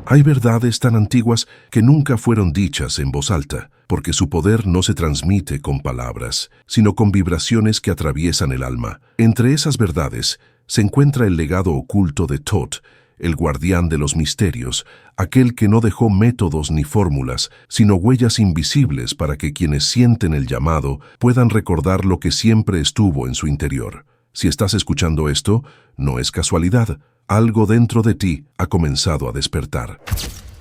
Hay verdades tan antiguas que nunca fueron dichas en voz alta, porque su poder no se transmite con palabras, sino con vibraciones que atraviesan el alma. Entre esas verdades se encuentra el legado oculto de Thoth, el guardián de los misterios, aquel que no dejó métodos ni fórmulas, sino huellas invisibles para que quienes sienten el llamado puedan recordar lo que siempre estuvo en su interior. Si estás escuchando esto, no es casualidad. Algo dentro de ti ha comenzado a despertar.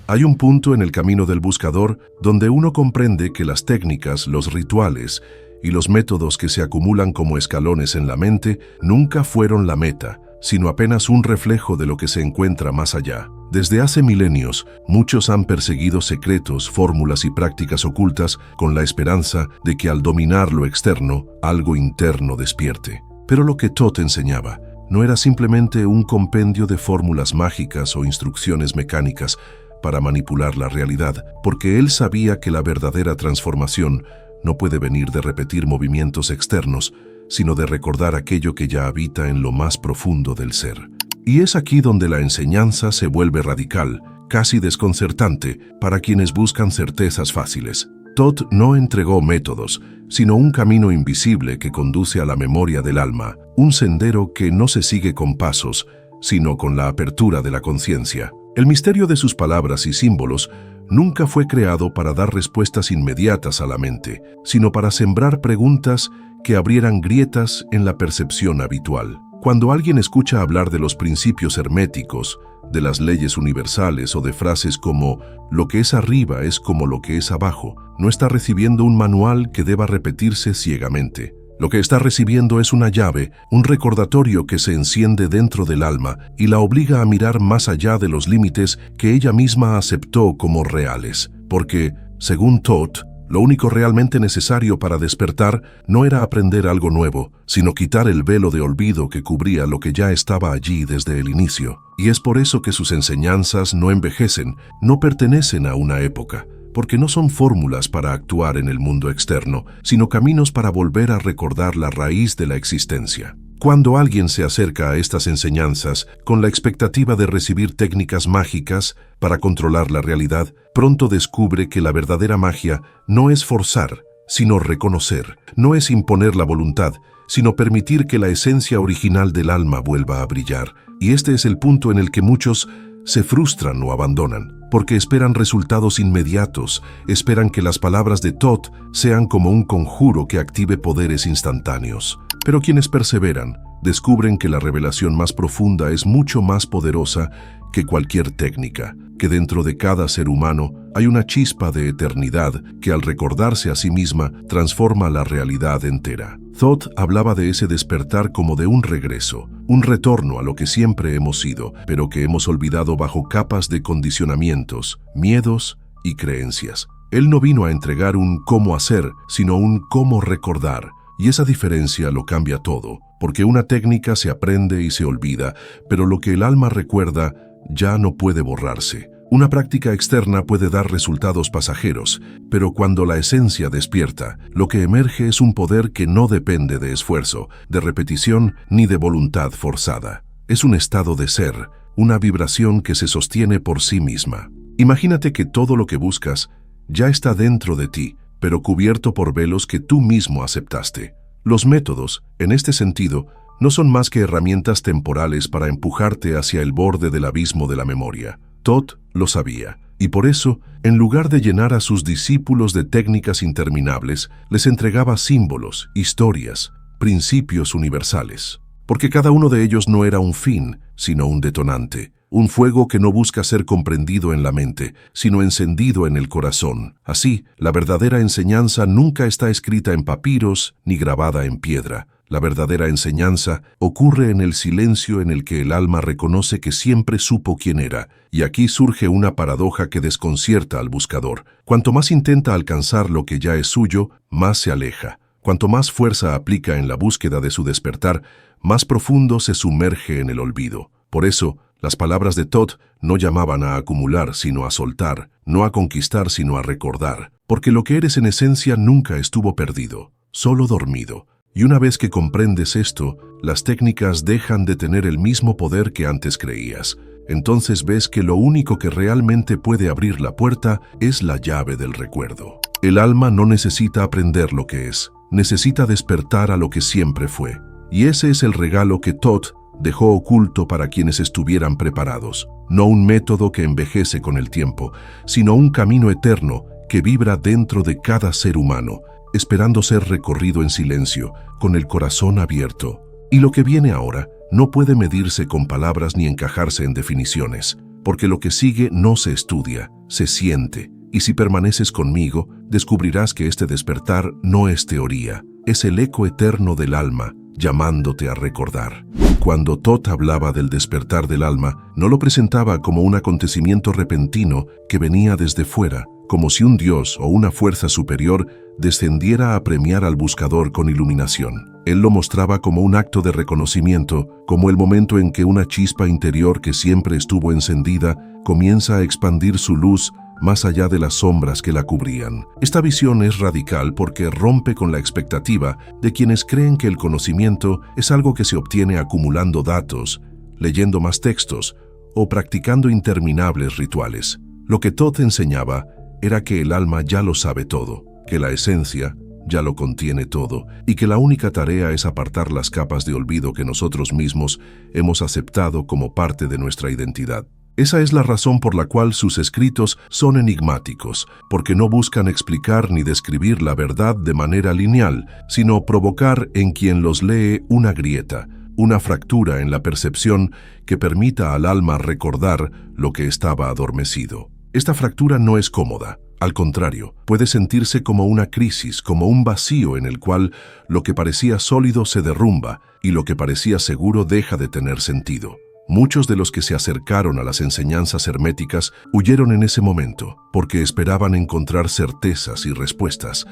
Hay un punto en el camino del buscador donde uno comprende que las técnicas, los rituales y los métodos que se acumulan como escalones en la mente nunca fueron la meta, sino apenas un reflejo de lo que se encuentra más allá. Desde hace milenios, muchos han perseguido secretos, fórmulas y prácticas ocultas con la esperanza de que al dominar lo externo, algo interno despierte. Pero lo que Thoth enseñaba no era simplemente un compendio de fórmulas mágicas o instrucciones mecánicas para manipular la realidad, porque él sabía que la verdadera transformación no puede venir de repetir movimientos externos, sino de recordar aquello que ya habita en lo más profundo del ser. Y es aquí donde la enseñanza se vuelve radical, casi desconcertante para quienes buscan certezas fáciles. Thoth no entregó métodos, sino un camino invisible que conduce a la memoria del alma, un sendero que no se sigue con pasos, sino con la apertura de la conciencia. El misterio de sus palabras y símbolos nunca fue creado para dar respuestas inmediatas a la mente, sino para sembrar preguntas que abrieran grietas en la percepción habitual. Cuando alguien escucha hablar de los principios herméticos, de las leyes universales o de frases como «lo que es arriba es como lo que es abajo», no está recibiendo un manual que deba repetirse ciegamente. Lo que está recibiendo es una llave, un recordatorio que se enciende dentro del alma y la obliga a mirar más allá de los límites que ella misma aceptó como reales. Porque, según Thoth, lo único realmente necesario para despertar no era aprender algo nuevo, sino quitar el velo de olvido que cubría lo que ya estaba allí desde el inicio. Y es por eso que sus enseñanzas no envejecen, no pertenecen a una época, porque no son fórmulas para actuar en el mundo externo, sino caminos para volver a recordar la raíz de la existencia. Cuando alguien se acerca a estas enseñanzas con la expectativa de recibir técnicas mágicas para controlar la realidad, pronto descubre que la verdadera magia no es forzar, sino reconocer, no es imponer la voluntad, sino permitir que la esencia original del alma vuelva a brillar. Y este es el punto en el que muchos se frustran o abandonan, porque esperan resultados inmediatos, esperan que las palabras de Thoth sean como un conjuro que active poderes instantáneos. Pero quienes perseveran, descubren que la revelación más profunda es mucho más poderosa que cualquier técnica, que dentro de cada ser humano hay una chispa de eternidad que al recordarse a sí misma transforma la realidad entera. Thoth hablaba de ese despertar como de un regreso, un retorno a lo que siempre hemos sido, pero que hemos olvidado bajo capas de condicionamientos, miedos y creencias. Él no vino a entregar un cómo hacer, sino un cómo recordar. Y esa diferencia lo cambia todo, porque una técnica se aprende y se olvida, pero lo que el alma recuerda ya no puede borrarse. Una práctica externa puede dar resultados pasajeros, pero cuando la esencia despierta, lo que emerge es un poder que no depende de esfuerzo, de repetición ni de voluntad forzada. Es un estado de ser, una vibración que se sostiene por sí misma. Imagínate que todo lo que buscas ya está dentro de ti, pero cubierto por velos que tú mismo aceptaste. Los métodos, en este sentido, no son más que herramientas temporales para empujarte hacia el borde del abismo de la memoria. Thoth lo sabía, y por eso, en lugar de llenar a sus discípulos de técnicas interminables, les entregaba símbolos, historias, principios universales. Porque cada uno de ellos no era un fin, sino un detonante. Un fuego que no busca ser comprendido en la mente, sino encendido en el corazón. Así, la verdadera enseñanza nunca está escrita en papiros ni grabada en piedra. La verdadera enseñanza ocurre en el silencio en el que el alma reconoce que siempre supo quién era. Y aquí surge una paradoja que desconcierta al buscador. Cuanto más intenta alcanzar lo que ya es suyo, más se aleja. Cuanto más fuerza aplica en la búsqueda de su despertar, más profundo se sumerge en el olvido. Por eso, las palabras de Thoth no llamaban a acumular, sino a soltar, no a conquistar, sino a recordar, porque lo que eres en esencia nunca estuvo perdido, solo dormido. Y una vez que comprendes esto, las técnicas dejan de tener el mismo poder que antes creías. entonces ves que lo único que realmente puede abrir la puerta es la llave del recuerdo. El alma no necesita aprender lo que es, necesita despertar a lo que siempre fue. Y ese es el regalo que Thoth dejó oculto para quienes estuvieran preparados. No un método que envejece con el tiempo, sino un camino eterno que vibra dentro de cada ser humano, esperando ser recorrido en silencio, con el corazón abierto. Y lo que viene ahora no puede medirse con palabras ni encajarse en definiciones, porque lo que sigue no se estudia, se siente. Y si permaneces conmigo, descubrirás que este despertar no es teoría, es el eco eterno del alma, llamándote a recordar. Cuando Thoth hablaba del despertar del alma, no lo presentaba como un acontecimiento repentino que venía desde fuera, como si un dios o una fuerza superior descendiera a premiar al buscador con iluminación. Él lo mostraba como un acto de reconocimiento, como el momento en que una chispa interior que siempre estuvo encendida comienza a expandir su luz más allá de las sombras que la cubrían. Esta visión es radical porque rompe con la expectativa de quienes creen que el conocimiento es algo que se obtiene acumulando datos, leyendo más textos o practicando interminables rituales. Lo que Thoth enseñaba era que el alma ya lo sabe todo, que la esencia ya lo contiene todo y que la única tarea es apartar las capas de olvido que nosotros mismos hemos aceptado como parte de nuestra identidad. Esa es la razón por la cual sus escritos son enigmáticos, porque no buscan explicar ni describir la verdad de manera lineal, sino provocar en quien los lee una grieta, una fractura en la percepción que permita al alma recordar lo que estaba adormecido. Esta fractura no es cómoda, al contrario, puede sentirse como una crisis, como un vacío en el cual lo que parecía sólido se derrumba y lo que parecía seguro deja de tener sentido. Muchos de los que se acercaron a las enseñanzas herméticas huyeron en ese momento, porque esperaban encontrar certezas y respuestas,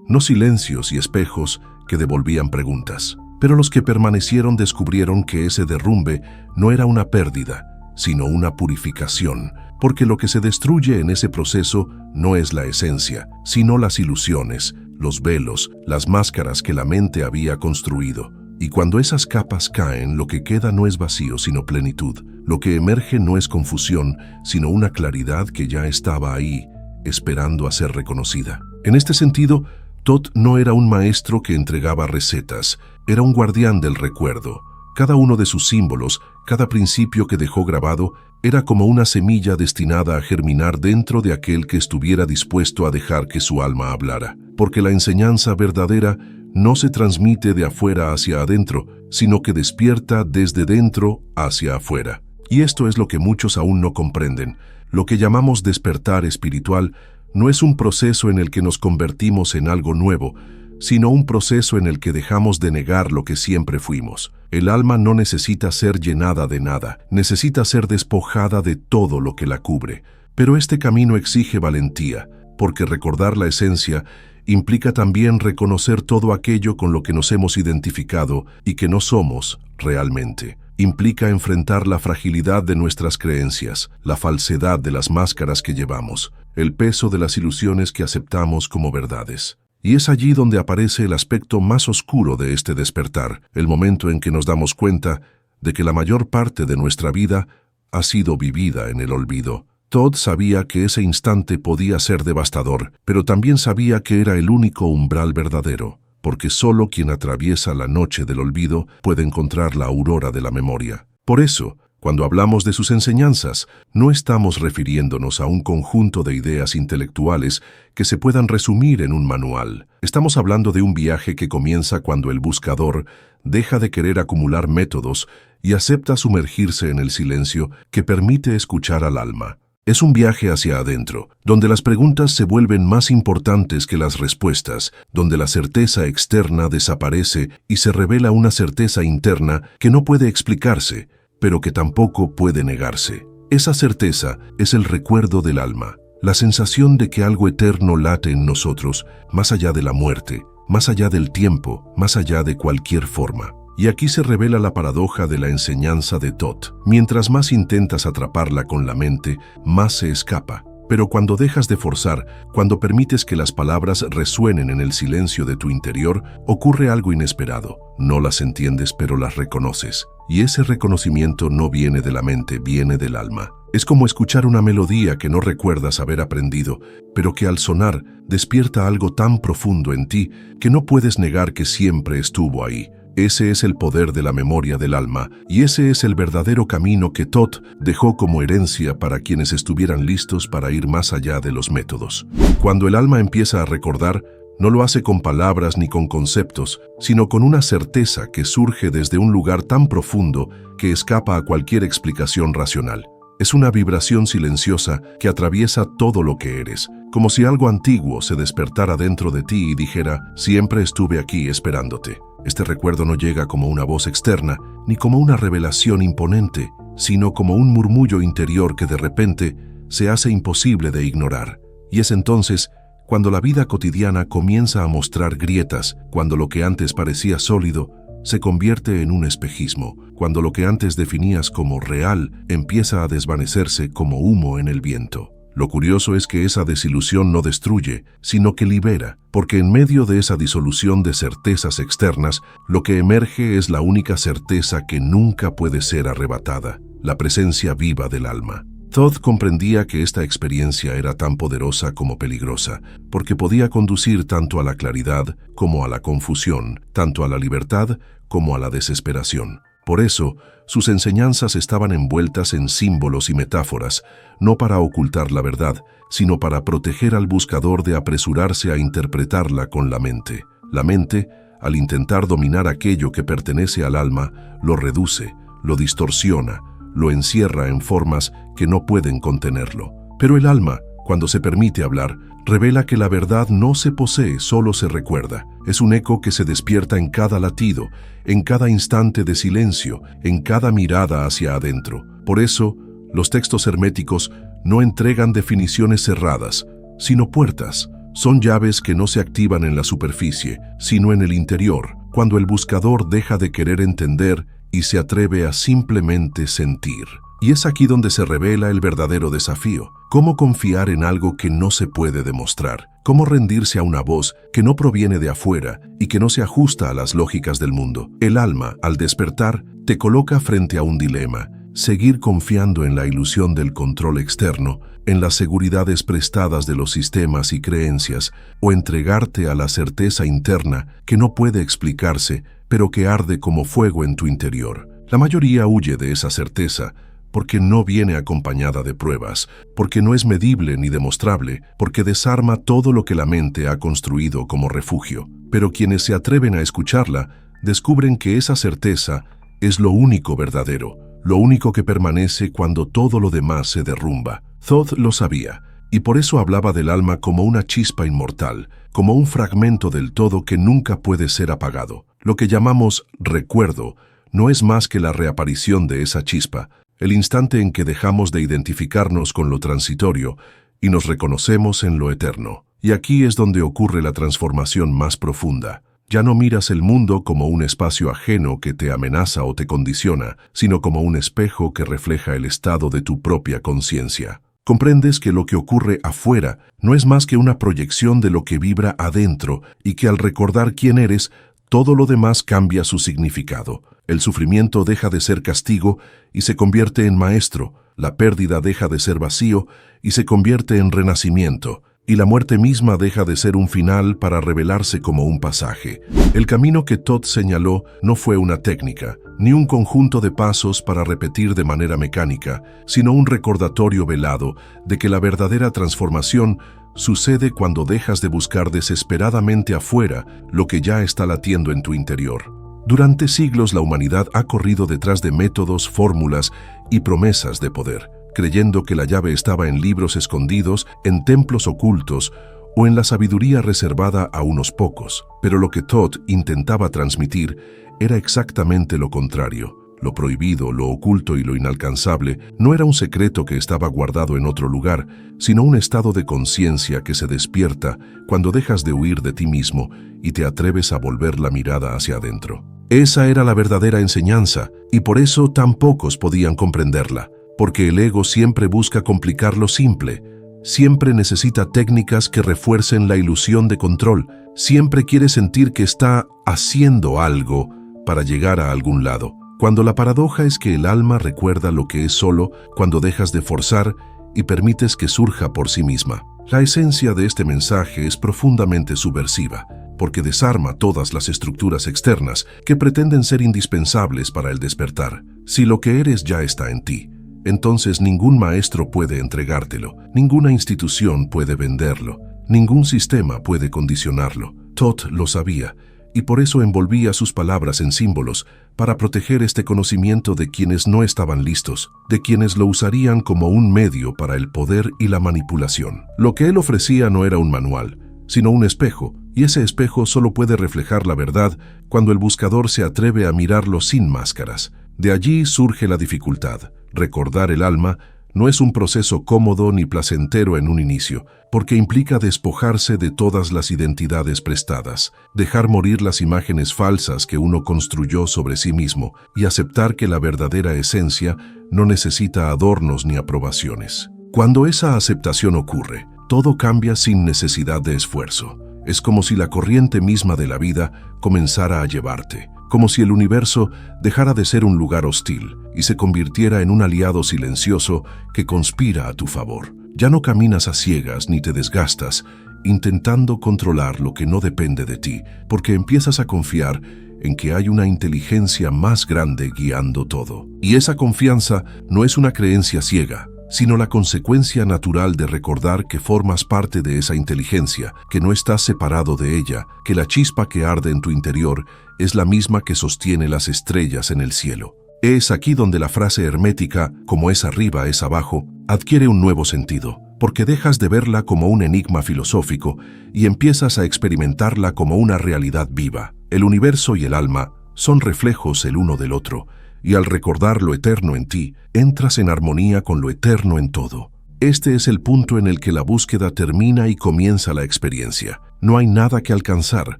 no silencios y espejos que devolvían preguntas. Pero los que permanecieron descubrieron que ese derrumbe no era una pérdida, sino una purificación, porque lo que se destruye en ese proceso no es la esencia, sino las ilusiones, los velos, las máscaras que la mente había construido. Y cuando esas capas caen, lo que queda no es vacío, sino plenitud. Lo que emerge no es confusión, sino una claridad que ya estaba ahí, esperando a ser reconocida. En este sentido, Thoth no era un maestro que entregaba recetas, era un guardián del recuerdo. Cada uno de sus símbolos, cada principio que dejó grabado, era como una semilla destinada a germinar dentro de aquel que estuviera dispuesto a dejar que su alma hablara. Porque la enseñanza verdadera no se transmite de afuera hacia adentro, sino que despierta desde dentro hacia afuera. Y esto es lo que muchos aún no comprenden. Lo que llamamos despertar espiritual no es un proceso en el que nos convertimos en algo nuevo, sino un proceso en el que dejamos de negar lo que siempre fuimos. El alma no necesita ser llenada de nada, necesita ser despojada de todo lo que la cubre. Pero este camino exige valentía, porque recordar la esencia implica también reconocer todo aquello con lo que nos hemos identificado y que no somos realmente. Implica enfrentar la fragilidad de nuestras creencias, la falsedad de las máscaras que llevamos, el peso de las ilusiones que aceptamos como verdades. Y es allí donde aparece el aspecto más oscuro de este despertar, el momento en que nos damos cuenta de que la mayor parte de nuestra vida ha sido vivida en el olvido. Thoth sabía que ese instante podía ser devastador, pero también sabía que era el único umbral verdadero, porque solo quien atraviesa la noche del olvido puede encontrar la aurora de la memoria. Por eso, cuando hablamos de sus enseñanzas, no estamos refiriéndonos a un conjunto de ideas intelectuales que se puedan resumir en un manual. Estamos hablando de un viaje que comienza cuando el buscador deja de querer acumular métodos y acepta sumergirse en el silencio que permite escuchar al alma. Es un viaje hacia adentro, donde las preguntas se vuelven más importantes que las respuestas, donde la certeza externa desaparece y se revela una certeza interna que no puede explicarse, pero que tampoco puede negarse. Esa certeza es el recuerdo del alma, la sensación de que algo eterno late en nosotros, más allá de la muerte, más allá del tiempo, más allá de cualquier forma. Y aquí se revela la paradoja de la enseñanza de Thoth. Mientras más intentas atraparla con la mente, más se escapa. Pero cuando dejas de forzar, cuando permites que las palabras resuenen en el silencio de tu interior, ocurre algo inesperado. No las entiendes, pero las reconoces. Y ese reconocimiento no viene de la mente, viene del alma. Es como escuchar una melodía que no recuerdas haber aprendido, pero que al sonar despierta algo tan profundo en ti que no puedes negar que siempre estuvo ahí. Ese es el poder de la memoria del alma, y ese es el verdadero camino que Thoth dejó como herencia para quienes estuvieran listos para ir más allá de los métodos. Cuando el alma empieza a recordar, no lo hace con palabras ni con conceptos, sino con una certeza que surge desde un lugar tan profundo que escapa a cualquier explicación racional. Es una vibración silenciosa que atraviesa todo lo que eres, como si algo antiguo se despertara dentro de ti y dijera, siempre estuve aquí esperándote. Este recuerdo no llega como una voz externa, ni como una revelación imponente, sino como un murmullo interior que de repente se hace imposible de ignorar. Y es entonces cuando la vida cotidiana comienza a mostrar grietas, cuando lo que antes parecía sólido se convierte en un espejismo, cuando lo que antes definías como real empieza a desvanecerse como humo en el viento. Lo curioso es que esa desilusión no destruye, sino que libera, porque en medio de esa disolución de certezas externas, lo que emerge es la única certeza que nunca puede ser arrebatada, la presencia viva del alma. Thoth comprendía que esta experiencia era tan poderosa como peligrosa, porque podía conducir tanto a la claridad como a la confusión, tanto a la libertad como a la desesperación. Por eso, sus enseñanzas estaban envueltas en símbolos y metáforas, no para ocultar la verdad, sino para proteger al buscador de apresurarse a interpretarla con la mente. La mente, al intentar dominar aquello que pertenece al alma, lo reduce, lo distorsiona, lo encierra en formas que no pueden contenerlo. Pero el alma, cuando se permite hablar, revela que la verdad no se posee, solo se recuerda. Es un eco que se despierta en cada latido, en cada instante de silencio, en cada mirada hacia adentro. Por eso, los textos herméticos no entregan definiciones cerradas, sino puertas. Son llaves que no se activan en la superficie, sino en el interior, cuando el buscador deja de querer entender y se atreve a simplemente sentir. Y es aquí donde se revela el verdadero desafío. ¿Cómo confiar en algo que no se puede demostrar? ¿Cómo rendirse a una voz que no proviene de afuera y que no se ajusta a las lógicas del mundo? El alma, al despertar, te coloca frente a un dilema. Seguir confiando en la ilusión del control externo, en las seguridades prestadas de los sistemas y creencias, o entregarte a la certeza interna que no puede explicarse, pero que arde como fuego en tu interior. La mayoría huye de esa certeza, porque no viene acompañada de pruebas, porque no es medible ni demostrable, porque desarma todo lo que la mente ha construido como refugio. Pero quienes se atreven a escucharla, descubren que esa certeza es lo único verdadero, lo único que permanece cuando todo lo demás se derrumba. Thoth lo sabía, y por eso hablaba del alma como una chispa inmortal, como un fragmento del todo que nunca puede ser apagado. Lo que llamamos recuerdo no es más que la reaparición de esa chispa, el instante en que dejamos de identificarnos con lo transitorio y nos reconocemos en lo eterno. Y aquí es donde ocurre la transformación más profunda. Ya no miras el mundo como un espacio ajeno que te amenaza o te condiciona, sino como un espejo que refleja el estado de tu propia conciencia. Comprendes que lo que ocurre afuera no es más que una proyección de lo que vibra adentro y que al recordar quién eres, todo lo demás cambia su significado. El sufrimiento deja de ser castigo y se convierte en maestro, la pérdida deja de ser vacío y se convierte en renacimiento, y la muerte misma deja de ser un final para revelarse como un pasaje. El camino que Thoth señaló no fue una técnica, ni un conjunto de pasos para repetir de manera mecánica, sino un recordatorio velado de que la verdadera transformación sucede cuando dejas de buscar desesperadamente afuera lo que ya está latiendo en tu interior. Durante siglos la humanidad ha corrido detrás de métodos, fórmulas y promesas de poder, creyendo que la llave estaba en libros escondidos, en templos ocultos o en la sabiduría reservada a unos pocos. Pero lo que Thoth intentaba transmitir era exactamente lo contrario. Lo prohibido, lo oculto y lo inalcanzable no era un secreto que estaba guardado en otro lugar, sino un estado de conciencia que se despierta cuando dejas de huir de ti mismo y te atreves a volver la mirada hacia adentro. Esa era la verdadera enseñanza, y por eso tan pocos podían comprenderla, porque el ego siempre busca complicar lo simple, Siempre necesita técnicas que refuercen la ilusión de control. Siempre quiere sentir que está haciendo algo para llegar a algún lado. Cuando la paradoja es que el alma recuerda lo que es solo cuando dejas de forzar y permites que surja por sí misma. La esencia de este mensaje es profundamente subversiva, porque desarma todas las estructuras externas que pretenden ser indispensables para el despertar. Si lo que eres ya está en ti, entonces ningún maestro puede entregártelo, ninguna institución puede venderlo, ningún sistema puede condicionarlo. Thoth lo sabía, y por eso envolvía sus palabras en símbolos para proteger este conocimiento de quienes no estaban listos, de quienes lo usarían como un medio para el poder y la manipulación. Lo que él ofrecía no era un manual, sino un espejo, y ese espejo solo puede reflejar la verdad cuando el buscador se atreve a mirarlo sin máscaras. De allí surge la dificultad. Recordar el alma no es un proceso cómodo ni placentero en un inicio, porque implica despojarse de todas las identidades prestadas, dejar morir las imágenes falsas que uno construyó sobre sí mismo y aceptar que la verdadera esencia no necesita adornos ni aprobaciones. Cuando esa aceptación ocurre, todo cambia sin necesidad de esfuerzo. Es como si la corriente misma de la vida comenzara a llevarte, como si el universo dejara de ser un lugar hostil y se convirtiera en un aliado silencioso que conspira a tu favor. Ya no caminas a ciegas ni te desgastas intentando controlar lo que no depende de ti, porque empiezas a confiar en que hay una inteligencia más grande guiando todo. Y esa confianza no es una creencia ciega, sino la consecuencia natural de recordar que formas parte de esa inteligencia, que no estás separado de ella, que la chispa que arde en tu interior es la misma que sostiene las estrellas en el cielo. Es aquí donde la frase hermética, como es arriba es abajo, adquiere un nuevo sentido, porque dejas de verla como un enigma filosófico y empiezas a experimentarla como una realidad viva. El universo y el alma son reflejos el uno del otro, y al recordar lo eterno en ti, entras en armonía con lo eterno en todo. Este es el punto en el que la búsqueda termina y comienza la experiencia. No hay nada que alcanzar,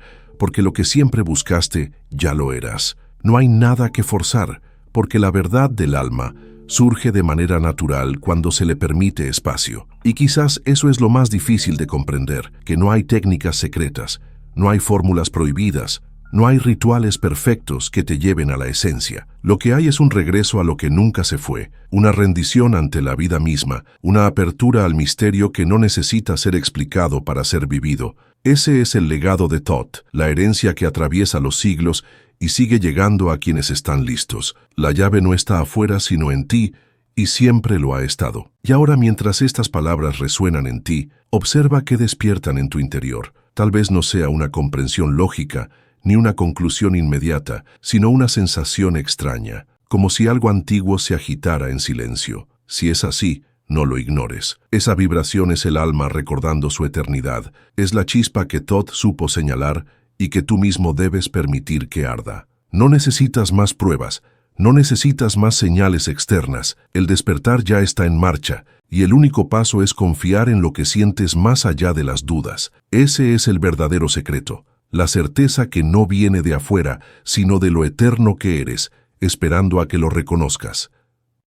porque lo que siempre buscaste ya lo eras. No hay nada que forzar, porque la verdad del alma surge de manera natural cuando se le permite espacio. Y quizás eso es lo más difícil de comprender, que no hay técnicas secretas, no hay fórmulas prohibidas, no hay rituales perfectos que te lleven a la esencia. Lo que hay es un regreso a lo que nunca se fue, una rendición ante la vida misma, una apertura al misterio que no necesita ser explicado para ser vivido. Ese es el legado de Thoth, la herencia que atraviesa los siglos y sigue llegando a quienes están listos. La llave no está afuera sino en ti, y siempre lo ha estado. Y ahora, mientras estas palabras resuenan en ti, observa qué despiertan en tu interior. Tal vez no sea una comprensión lógica, ni una conclusión inmediata, sino una sensación extraña, como si algo antiguo se agitara en silencio. Si es así, no lo ignores. Esa vibración es el alma recordando su eternidad, es la chispa que Thoth supo señalar y que tú mismo debes permitir que arda. No necesitas más pruebas, no necesitas más señales externas, el despertar ya está en marcha, y el único paso es confiar en lo que sientes más allá de las dudas. Ese es el verdadero secreto. La certeza que no viene de afuera, sino de lo eterno que eres, esperando a que lo reconozcas.